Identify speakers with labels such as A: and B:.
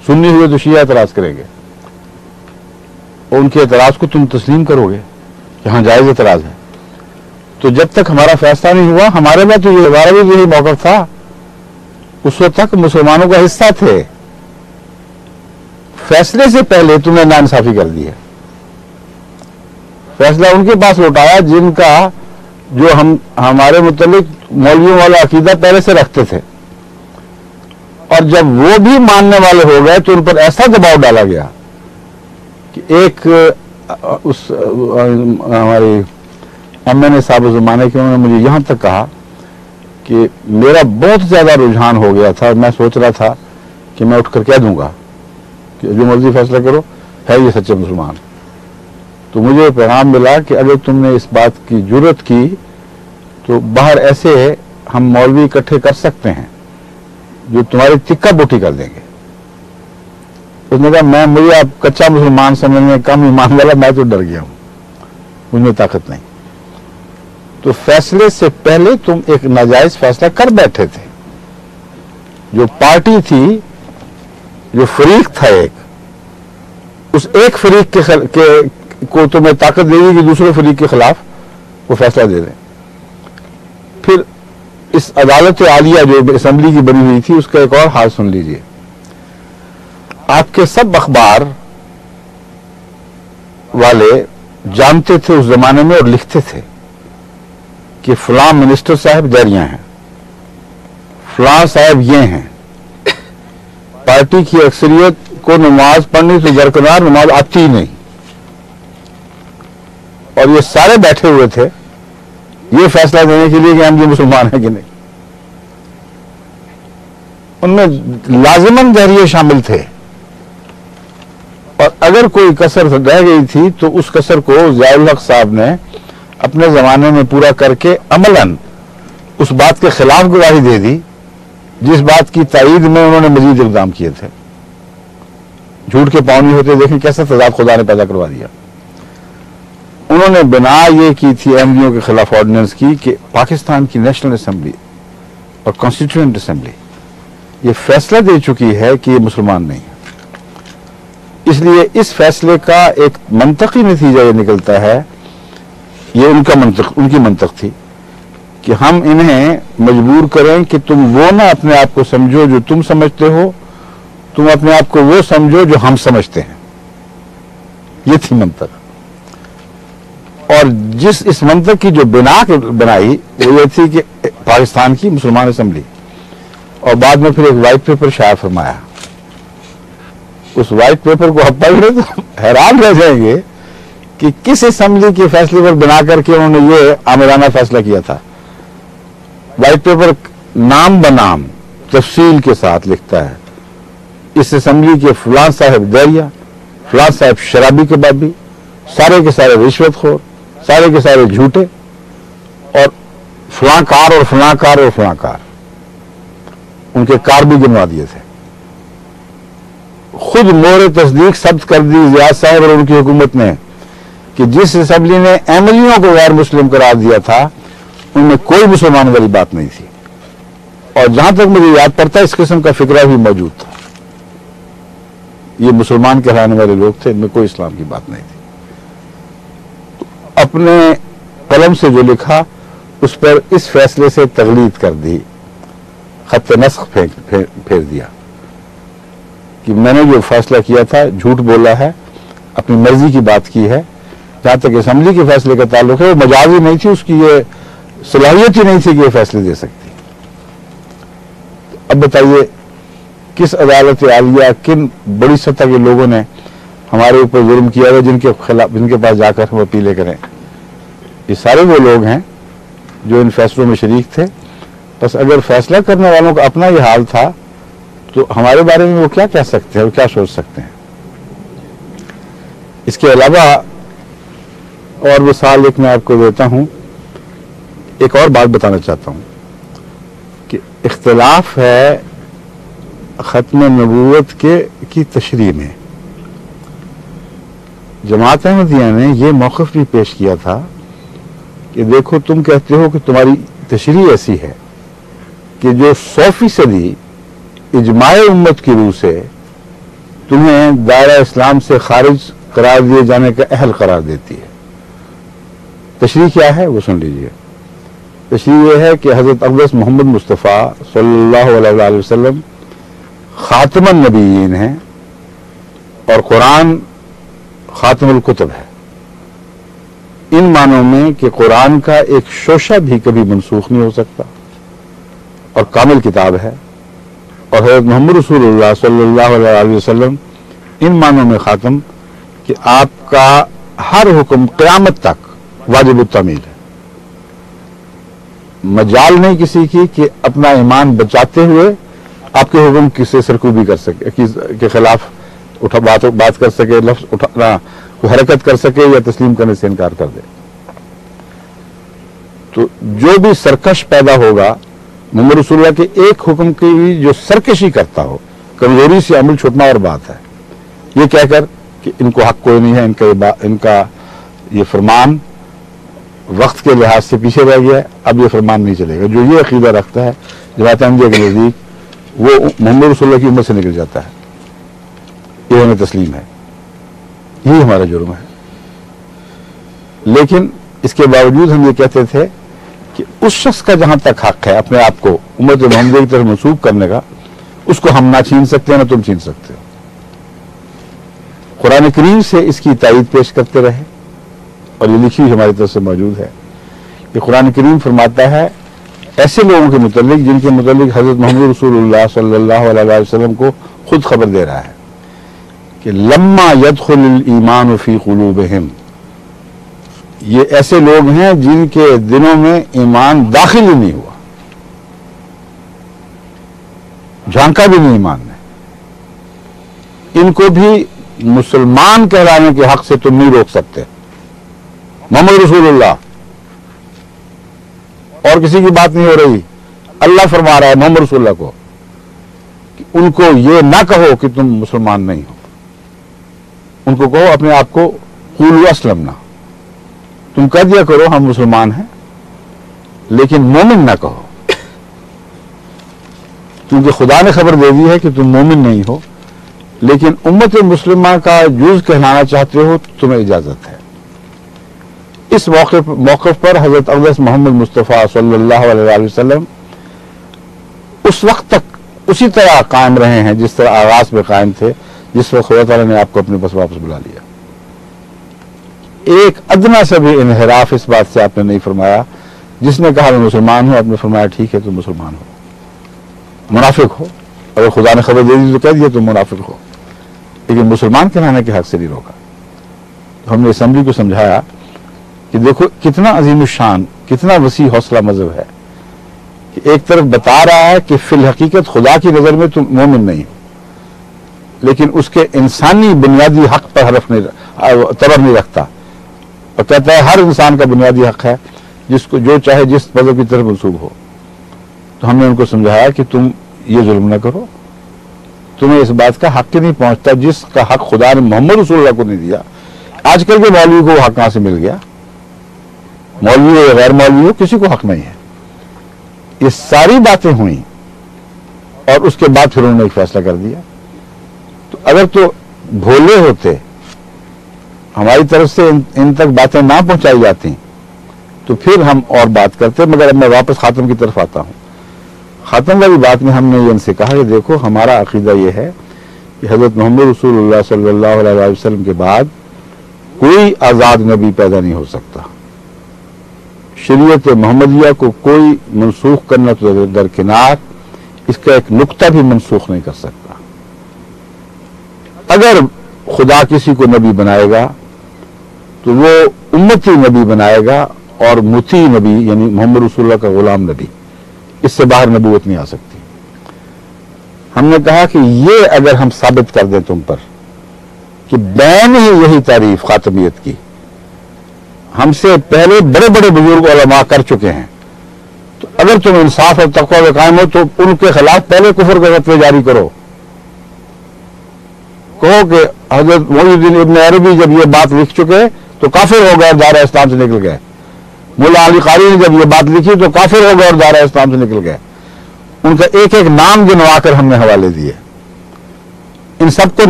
A: سنی ہوئے تو شیعہ اعتراض کریں گے، اور ان کے اعتراض کو تم تسلیم کرو گے کہ ہاں جائز اعتراض ہے. تو جب تک ہمارا فیصلہ نہیں ہوا، ہمارے میں تو یہ ہمارا بھی یہی موقف تھا. اس وقت تک مسلمانوں کا حصہ تھے. فیصلے سے پہلے تم نے ناانصافی کر دی ہے. فیصلہ ان کے پاس لوٹایا جن کا جو ہمارے متعلق مولویوں والا عقیدہ پہلے سے رکھتے تھے، اور جب وہ بھی ماننے والے ہو گئے تو ان پر ایسا دباؤ ڈالا گیا کہ ایک ہمارے MNA صاحب زمانے کے، انہوں نے مجھے یہاں تک کہا کہ میرا بہت زیادہ رجحان ہو گیا تھا، میں سوچ رہا تھا کہ میں اٹھ کر کہہ دوں گا کہ جو مرضی فیصلہ کرو، ہے یہ سچے مسلمان. تو مجھے پیغام ملا کہ اگر تم نے اس بات کی جرت کی تو باہر ایسے ہم مولوی اکٹھے کر سکتے ہیں جو تمہاری تکہ بوٹی کر دیں گے. اس نے کہا مجھے آپ کچا مسلمان سمجھنے، کم ایمان والا، میں تو ڈر گیا ہوں، مجھ میں طاقت نہیں. تو فیصلے سے پہلے تم ایک ناجائز فیصلہ کر بیٹھے تھے. جو پارٹی تھی، جو فریق تھا اس ایک فریق کو تمہیں طاقت دے گی کہ دوسرے فریق کے خلاف وہ فیصلہ دے دیں. پھر اس عدالت عالیہ جو اسمبلی کی بنی ہوئی تھی، اس کا ایک اور حال سن لیجئے. آپ کے سب اخبار والے جانتے تھے اس زمانے میں اور لکھتے تھے کہ فلاں منسٹر صاحب دیریاں ہیں، فلاں صاحب یہ ہیں، پارٹی کی اکثریت کو نماز پڑھنی تو درکنار، نماز آتی ہی نہیں. اور یہ سارے بیٹھے ہوئے تھے یہ فیصلہ دینے کے لیے کہ ہم یہ مسلمان ہیں کہ نہیں. ان میں لازماً دہریے شامل تھے، اور اگر کوئی کسر رہ گئی تھی تو اس کسر کو ضیاء الحق صاحب نے اپنے زمانے میں پورا کر کے عملاً اس بات کے خلاف گواہی دے دی جس بات کی تائید میں انہوں نے مزید اقدام کیے تھے. جھوٹ کے پاؤں نہیں ہوتے، دیکھیں کیسا تضاد خدا نے پیدا کروا دیا. انہوں نے بنا یہ کی تھی احمدیوں کے خلاف آرڈیننس کی کہ پاکستان کی نیشنل اسمبلی اور کانسٹیٹیوئنٹ اسمبلی یہ فیصلہ دے چکی ہے کہ یہ مسلمان نہیں ہے. اس لیے اس فیصلے کا ایک منطقی نتیجہ یہ نکلتا ہے، یہ ان کی منطق تھی کہ ہم انہیں مجبور کریں کہ تم وہ نہ اپنے آپ کو سمجھو جو تم سمجھتے ہو، تم اپنے آپ کو وہ سمجھو جو ہم سمجھتے ہیں. یہ تھی منطق. اور اس منطق کی جو بنا بنائی وہ یہ تھی کہ پاکستان کی مسلمان اسمبلی، اور بعد میں پھر ایک وائٹ پیپر شائع فرمایا. اس وائٹ پیپر کو آپ پڑھ لیں تو حیران رہ جائیں گے کہ کس اسمبلی کے فیصلے پر بنا کر کے انہوں نے یہ آمرانہ فیصلہ کیا تھا. وائٹ پیپر نام بنام تفصیل کے ساتھ لکھتا ہے اس اسمبلی کے فلاں صاحب دیریا، فلاں صاحب شرابی کبابی، سارے کے سارے رشوت خور، سارے کے سارے جھوٹے، اور فلاں کار اور فلاں کار اور فلاں کار. ان کے کار بھی گنوا دیے تھے. خود مہر تصدیق ثبت کر دی ضیاء صاحب اور ان کی حکومت نے کہ جس اسمبلی نے احمدیوں کو غیر مسلم قرار دیا تھا ان میں کوئی مسلمان والی بات نہیں تھی. اور جہاں تک مجھے یاد پڑتا ہے اس قسم کا فکرہ بھی موجود تھا. یہ مسلمان کہلانے والے لوگ تھے، ان میں کوئی اسلام کی بات نہیں تھی. اپنے قلم سے جو لکھا اس پر اس فیصلے سے تغلید کر دی، خط نسخ پھیر دیا کہ میں نے جو فیصلہ کیا تھا جھوٹ بولا ہے، اپنی مرضی کی بات کی ہے. جہاں تک اسمبلی کے فیصلے کا تعلق ہے وہ مجازی نہیں تھی، اس کی یہ صلاحیت ہی نہیں تھی کہ یہ فیصلے دے سکتی. اب بتائیے کس عدالت عالیہ، کن بڑی سطح کے لوگوں نے ہمارے اوپر ظلم کیا ہے جن کے پاس جا کر ہم اپیلیں کریں. یہ سارے وہ لوگ ہیں جو ان فیصلوں میں شریک تھے. بس اگر فیصلہ کرنے والوں کا اپنا یہ حال تھا تو ہمارے بارے میں وہ کیا کہہ سکتے ہیں اور کیا سوچ سکتے ہیں. اس کے علاوہ اور مثال ایک میں آپ کو دیتا ہوں. ایک اور بات بتانا چاہتا ہوں کہ اختلاف ہے ختم نبوت کی تشریح میں. جماعت احمدیہ نے یہ موقف بھی پیش کیا تھا کہ دیکھو تم کہتے ہو کہ تمہاری تشریح ایسی ہے کہ جو 100% اجماع امت کی روح سے تمہیں دائرہ اسلام سے خارج قرار دیے جانے کا اہل قرار دیتی ہے۔ تشریح کیا ہے وہ سن لیجئے۔ تشریح یہ ہے کہ حضرت اقدس محمد مصطفیٰ صلی اللہ علیہ وسلم خاتم النبیین ہیں اور قرآن خاتم الکتب ہے، ان معنوں میں کہ قرآن کا ایک شوشہ بھی کبھی منسوخ نہیں ہو سکتا اور کامل کتاب ہے، اور حضرت محمد رسول اللہ صلی اللہ علیہ وسلم ان معنوں میں خاتم کہ آپ کا ہر حکم قیامت تک واجب التعمیل ہے۔ مجال نہیں کسی کی کہ اپنا ایمان بچاتے ہوئے آپ کے حکم کسی سرکوبی کر سکے، کے خلاف بات کر سکے، لفظ اٹھانا، حرکت کر سکے یا تسلیم کرنے سے انکار کر دے۔ تو جو بھی سرکش پیدا ہوگا محمد رسول اللہ کے ایک حکم کی جو سرکشی کرتا ہو، کمزوری سے عمل چھوٹنا اور بات ہے، یہ کہہ کر کہ ان کو حق کوئی نہیں ہے، ان کا یہ فرمان وقت کے لحاظ سے پیچھے رہ گیا ہے، اب یہ فرمان نہیں چلے گا۔ جو یہ عقیدہ رکھتا ہے جماعت احمدیہ کے نزدیک، وہ محمد رسول اللہ کی امت سے نکل جاتا ہے، یہ ہمیں تسلیم ہے، یہی ہمارا جرم ہے۔ لیکن اس کے باوجود ہم یہ کہتے تھے کہ اس شخص کا جہاں تک حق ہے اپنے آپ کو امت محمدیہ کی طرف منسوب کرنے کا، اس کو ہم نہ چھین سکتے ہیں نہ تم چھین سکتے ہو۔ قرآن کریم سے اس کی تائید پیش کرتے رہے، اور یہ لکھی ہماری طرف سے موجود ہے کہ قرآن کریم فرماتا ہے ایسے لوگوں کے متعلق جن کے متعلق حضرت محمد رسول اللہ صلی اللہ علیہ وسلم کو خود خبر دے رہا ہے کہ لما يدخل الایمان فی قلوبہم، یہ ایسے لوگ ہیں جن کے دلوں میں ایمان داخل ہی نہیں ہوا، جھانکا بھی نہیں ایمان نے، ان کو بھی مسلمان کہلانے کے حق سے تم نہیں روک سکتے۔ محمد رسول اللہ اور کسی کی بات نہیں ہو رہی، اللہ فرما رہا ہے محمد رسول اللہ کو کہ ان کو یہ نہ کہو کہ تم مسلمان نہیں ہو، ان کو کہو اپنے آپ کو قولوا اسلمنا، تم کہہ دیا کرو ہم مسلمان ہیں، لیکن مومن نہ کہو، کیونکہ خدا نے خبر دے دی ہے کہ تم مومن نہیں ہو، لیکن امت مسلمہ کا جز کہلانا چاہتے ہو تو تمہیں اجازت ہے۔ اس موقف پر حضرت اقدس محمد مصطفیٰ صلی اللہ علیہ وسلم اس وقت تک اسی طرح قائم رہے ہیں جس طرح آغاز میں قائم تھے، جس وقت خدا تعالیٰ نے آپ کو اپنے پاس واپس بلا لیا۔ ایک ادنا سے بھی انحراف اس بات سے آپ نے نہیں فرمایا۔ جس نے کہا میں مسلمان ہوں، آپ نے فرمایا ٹھیک ہے تم مسلمان ہو، منافق ہو، اگر خدا نے خبر دے دی تو کہہ دیا تم منافق ہو، لیکن مسلمان کہلانے کے حق سے نہیں روکا۔ ہم نے اسمبلی کو سمجھایا کہ دیکھو کتنا عظیم الشان، کتنا وسیع حوصلہ مذہب ہے کہ ایک طرف بتا رہا ہے کہ فی الحقیقت خدا کی نظر میں تم مومن نہیں ہو، لیکن اس کے انسانی بنیادی حق پر حرف نہیں، تبر نہیں رکھتا، اور کہتا ہے ہر انسان کا بنیادی حق ہے جس کو جو چاہے جس مذہب کی طرف منسوب ہو۔ تو ہم نے ان کو سمجھایا کہ تم یہ ظلم نہ کرو، تمہیں اس بات کا حق ہی نہیں پہنچتا جس کا حق خدا نے محمد رسول اللہ کو نہیں دیا۔ آج کل کے مولوی کو وہ حق کہاں سے مل گیا؟ مولوی ہو یا غیر مولوی ہو، کسی کو حق نہیں ہے۔ یہ ساری باتیں ہوئیں اور اس کے بعد پھر انہوں نے ایک فیصلہ کر دیا۔ تو اگر تو بھولے ہوتے، ہماری طرف سے ان تک باتیں نہ پہنچائی جاتی تو پھر ہم اور بات کرتے، مگر اب میں واپس خاتم کی طرف آتا ہوں۔ خاتم والی بات میں ہم نے ان سے کہا کہ دیکھو ہمارا عقیدہ یہ ہے کہ حضرت محمد رسول اللہ صلی اللہ علیہ وسلم کے بعد کوئی آزاد نبی پیدا نہیں ہو سکتا، شریعت محمدیہ کو کوئی منسوخ کرنا تو درکنار، اس کا ایک نقطہ بھی منسوخ نہیں کر سکتا۔ اگر خدا کسی کو نبی بنائے گا تو وہ امتی نبی بنائے گا، اور مطیع نبی یعنی محمد رسول اللہ کا غلام نبی، اس سے باہر نبوت نہیں آ سکتی۔ ہم نے کہا کہ یہ اگر ہم ثابت کر دیں تم پر کہ بین ہی یہی تعریف خاتمیت کی ہم سے پہلے بڑے بڑے بزرگ علماء کر چکے ہیں، تو اگر تم انصاف اور تقوی میں قائم ہو تو ان کے خلاف پہلے کفر کا فتوی جاری کرو، کہو کہ حضرت محی الدین ابن عربی جب یہ بات لکھ چکے تو کافر ہو گئے، دائرہ اسلام سے نکل گئے۔ مولا علی قاری نے جب یہ بات لکھی تو کافر ہو گئے اور دائرہ اسلام سے نکل گئے۔ ان کا ایک ایک نام گنوا کر ہم نے حوالے دیے، ان سب کو